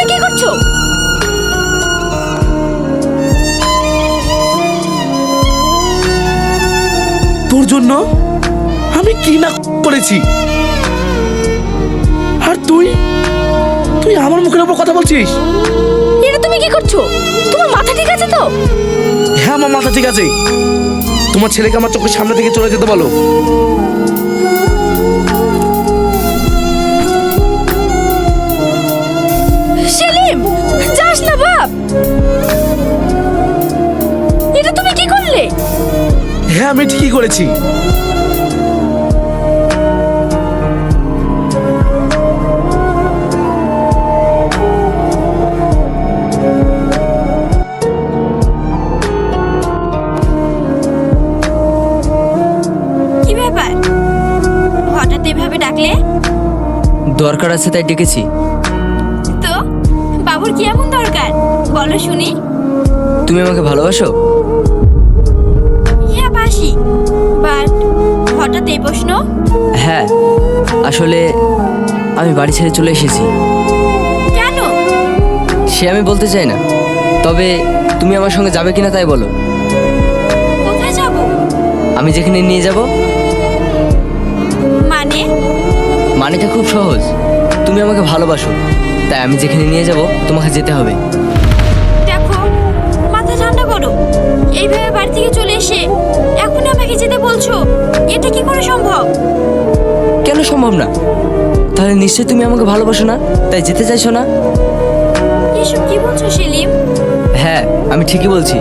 তুমি কি করছো? তোর জন্য আমি কি না করেছি, আর তুই তুই আমার মুখের উপর কথা বলছিস? এটা তুমি কি করছো? তোমার মাথা ঠিক আছে তো? হ্যাঁ, আমার মাথা ঠিক আছে। তোমার ছেলেকে আমার চোখের সামনে থেকে চলে যেতে বলো। সেলিম, যাস না বাপ। এটা তুমি কি করলে? হ্যাঁ, আমি ঠিকই করেছি। কি ব্যাপার, হঠাৎ এভাবে ডাকলে? দরকার আছে তাই ডেকেছি। তো বাবুর কি এমন দরকার, বলো শুনি। তুমি আমাকে ভালোবাসো? হ্যাঁ বাসি, বাট হঠাৎ এই প্রশ্ন? হ্যাঁ, আসলে আমি বাড়ি ছেড়ে চলে এসেছি। কেন? সে আমি বলতে চাই না, তবে তুমি আমার সঙ্গে যাবে কিনা তাই বলো। কোথায় যাব? আমি যেখানে নিয়ে যাব। মানে? মানেটা খুব সহজ, তুমি আমাকে ভালোবাসো, তাই আমি যেখানে নিয়ে যাব তোমাকে যেতে হবে। দেখো, মাথা ঠান্ডা করো। এইভাবে বাড়ি থেকে চলে এসে এখন আমাকে যেতে বলছো, এটা কি করে সম্ভব? কেন সম্ভব না? তাহলে নিশ্চয়ই তুমি আমাকে ভালোবাসো না, তাই যেতে চাইছো না? এসব কি বলছো সেলিম? হ্যাঁ, আমি ঠিকই বলছি।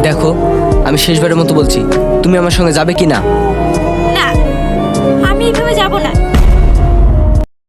দেখো, আমি শেষবারের মতো বলছি, তুমি আমার সঙ্গে যাবে কি না? না, আমি এইভাবে যাব না।